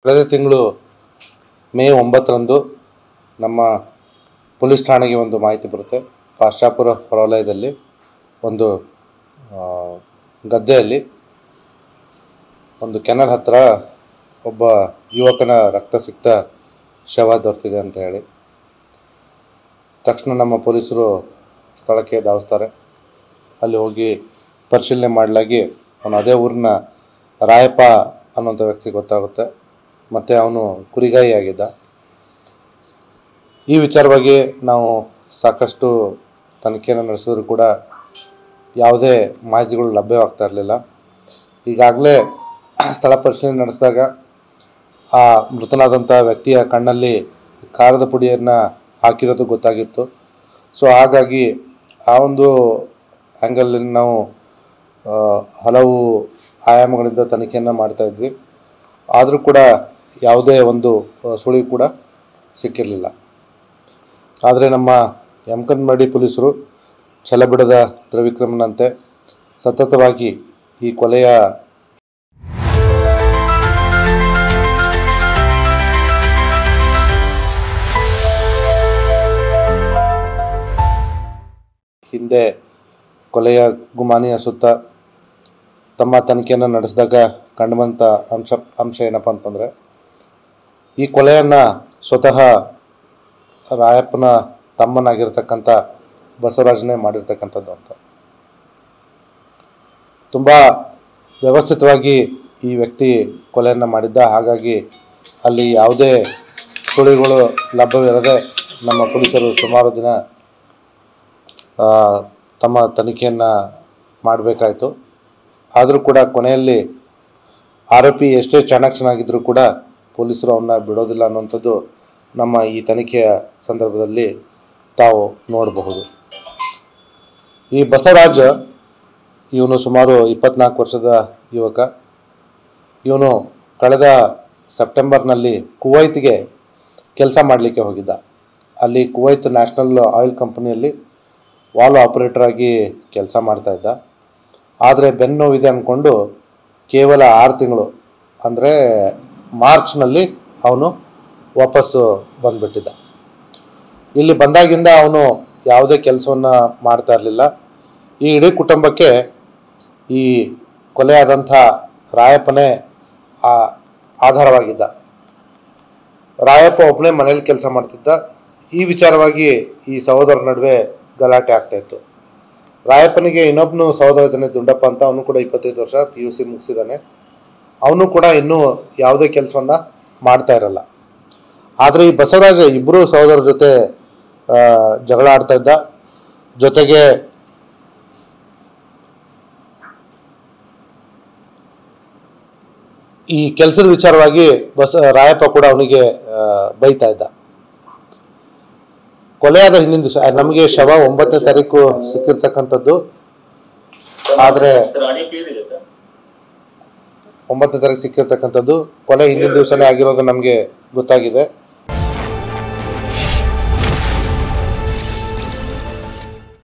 ಕಳೆದ ತಿಂಗಳು ಮೇ 9ರಂದು ನಮ್ಮ ಪೊಲೀಸ್ ಠಾಣೆಗೆ ಒಂದು ಮಾಹಿತಿ ಬರುತ್ತೆ. ಪಾಶಾಪುರ ಹೊರವಲಯದಲ್ಲಿ ಒಂದು ಗದ್ದೆಯಲ್ಲಿ ಒಂದು ಕೆನಲ್ ಹತ್ತಿರ ಒಬ್ಬ ಯುವಕನ ರಕ್ತಸಿಕ್ತ ಶವ ದೊರೆತಿದೆ ಅಂತ ಹೇಳಿ ತಕ್ಷಣ ನಮ್ಮ ಪೊಲೀಸರು ಸ್ಥಳಕ್ಕೆ ಧಾವಿಸ್ತಾರೆ. ಅಲ್ಲಿ ಹೋಗಿ ಪರಿಶೀಲನೆ ಮಾಡಲಾಗಿ ಅವನು ಅದೇ ಊರಿನ ರಾಯಪ್ಪ ಅನ್ನೋಂಥ ವ್ಯಕ್ತಿ ಗೊತ್ತಾಗುತ್ತೆ. ಮತ್ತು ಅವನು ಕುರಿಗಾಯಿ ಆಗಿದ್ದ. ಈ ವಿಚಾರವಾಗಿ ನಾವು ಸಾಕಷ್ಟು ತನಿಖೆಯನ್ನು ನಡೆಸಿದ್ರು ಕೂಡ ಯಾವುದೇ ಮಾಹಿತಿಗಳು ಲಭ್ಯವಾಗ್ತಾ ಇರಲಿಲ್ಲ. ಈಗಾಗಲೇ ಸ್ಥಳ ಪರಿಶೀಲನೆ ನಡೆಸಿದಾಗ ಆ ಮೃತನಾದಂಥ ವ್ಯಕ್ತಿಯ ಕಣ್ಣಲ್ಲಿ ಖಾರದ ಪುಡಿಯನ್ನು ಹಾಕಿರೋದು ಗೊತ್ತಾಗಿತ್ತು. ಸೊ ಹಾಗಾಗಿ ಆ ಒಂದು ಆ್ಯಂಗಲಲ್ಲಿ ನಾವು ಹಲವು ಆಯಾಮಗಳಿಂದ ತನಿಖೆಯನ್ನು ಮಾಡ್ತಾಯಿದ್ವಿ. ಆದರೂ ಕೂಡ ಯಾವುದೇ ಒಂದು ಸುಳಿವು ಕೂಡ ಸಿಕ್ಕಿರಲಿಲ್ಲ. ಆದರೆ ನಮ್ಮ ಯಮಕನಮರಡಿ ಪೊಲೀಸರು ಛಲಬಿಡದ ತ್ರಿವಿಕ್ರಮನಂತೆ ಸತತವಾಗಿ ಈ ಕೊಲೆಯ ಹಿಂದೆ ಕೊಲೆಯ ಗುಮಾನಿಯ ಸುತ್ತ ತಮ್ಮ ತನಿಖೆಯನ್ನು ನಡೆಸಿದಾಗ ಕಂಡುಬಂತ ಅಂಶ ಏನಪ್ಪ ಅಂತಂದರೆ, ಈ ಕೊಲೆಯನ್ನು ಸ್ವತಃ ರಾಯಪ್ಪನ ತಮ್ಮನಾಗಿರ್ತಕ್ಕಂಥ ಬಸವರಾಜನೇ ಮಾಡಿರ್ತಕ್ಕಂಥದ್ದು ಅಂತ. ತುಂಬ ವ್ಯವಸ್ಥಿತವಾಗಿ ಈ ವ್ಯಕ್ತಿ ಕೊಲೆಯನ್ನು ಮಾಡಿದ್ದ. ಹಾಗಾಗಿ ಅಲ್ಲಿ ಯಾವುದೇ ಸುಳಿವುಗಳು ಲಭ್ಯವಿರದೆ ನಮ್ಮ ಪೊಲೀಸರು ಸುಮಾರು ದಿನ ತಮ್ಮ ತನಿಖೆಯನ್ನು ಮಾಡಬೇಕಾಯಿತು. ಆದರೂ ಕೂಡ ಕೊನೆಯಲ್ಲಿ ಆರೋಪಿ ಎಷ್ಟೇ ಚಾಣಾಕ್ಷನಾಗಿದ್ದರೂ ಕೂಡ ಪೊಲೀಸರು ಅವನ್ನ ಬಿಡೋದಿಲ್ಲ ಅನ್ನುವಂಥದ್ದು ನಮ್ಮ ಈ ತನಿಖೆಯ ಸಂದರ್ಭದಲ್ಲಿ ತಾವು ನೋಡಬಹುದು. ಈ ಬಸವರಾಜ್ ಇವನು ಸುಮಾರು 24 ವರ್ಷದ ಯುವಕ. ಇವನು ಕಳೆದ ಸೆಪ್ಟೆಂಬರ್ನಲ್ಲಿ ಕುವೈತ್ಗೆ ಕೆಲಸ ಮಾಡಲಿಕ್ಕೆ ಹೋಗಿದ್ದ. ಅಲ್ಲಿ ಕುವೈತ್ ನ್ಯಾಷನಲ್ ಆಯಿಲ್ ಕಂಪನಿಯಲ್ಲಿ ವಾಲ್ವ್ ಆಪರೇಟರ್ ಆಗಿ ಕೆಲಸ ಮಾಡ್ತಾಯಿದ್ದ. ಆದರೆ ಬೆನ್ನು ನೋವಿದೆ ಅಂದ್ಕೊಂಡು ಕೇವಲ 6 ತಿಂಗಳು ಅಂದರೆ ಮಾರ್ಚ್ನಲ್ಲಿ ಅವನು ವಾಪಸ್ಸು ಬಂದುಬಿಟ್ಟಿದ್ದ. ಇಲ್ಲಿ ಬಂದಾಗಿಂದ ಅವನು ಯಾವುದೇ ಕೆಲಸವನ್ನು ಮಾಡ್ತಾ ಇರಲಿಲ್ಲ. ಈ ಇಡೀ ಕುಟುಂಬಕ್ಕೆ ಈ ಕೊಲೆಯಾದಂಥ ರಾಯಪ್ಪನೇ ಆಧಾರವಾಗಿದ್ದ. ರಾಯಪ್ಪ ಒಬ್ಬನೇ ಮನೇಲಿ ಕೆಲಸ ಮಾಡ್ತಿದ್ದ. ಈ ವಿಚಾರವಾಗಿ ಈ ಸಹೋದರರ ನಡುವೆ ಗಲಾಟೆ ಆಗ್ತಾಯಿತ್ತು. ರಾಯಪ್ಪನಿಗೆ ಇನ್ನೊಬ್ಬನು ಸಹೋದರ ಇದ್ದಾನೆ ದುಂಡಪ್ಪ ಅಂತ. ಅವನು ಕೂಡ 25 ವರ್ಷ PUC ಮುಗಿಸಿದ್ದಾನೆ. ಅವನು ಕೂಡ ಇನ್ನೂ ಯಾವುದೇ ಕೆಲಸವನ್ನು ಮಾಡ್ತಾ ಇರಲ್ಲ. ಆದರೆ ಈ ಬಸವರಾಜ ಇಬ್ಬರು ಸಹೋದರರ ಜೊತೆ ಜಗಳ ಆಡ್ತಾ ಇದ್ದ. ಜೊತೆಗೆ ಈ ಕೆಲಸದ ವಿಚಾರವಾಗಿ ರಾಯಪ್ಪ ಕೂಡ ಅವನಿಗೆ ಬೈತಾ ಇದ್ದ. ಕೊಲೆಯಾದ ಹಿಂದಿನ ದಿವಸ ನಮಗೆ ಶವ 9ನೇ ತಾರೀಕು ಸಿಕ್ಕಿರ್ತಕ್ಕಂಥದ್ದು. ಆದರೆ 9ನೇ ತಾರೀಕು ಸಿಕ್ಕಿರ್ತಕ್ಕಂಥದ್ದು ಕೊಲೆ ಹಿಂದಿನ ದಿವಸನೇ ಆಗಿರೋದು ನಮಗೆ ಗೊತ್ತಾಗಿದೆ.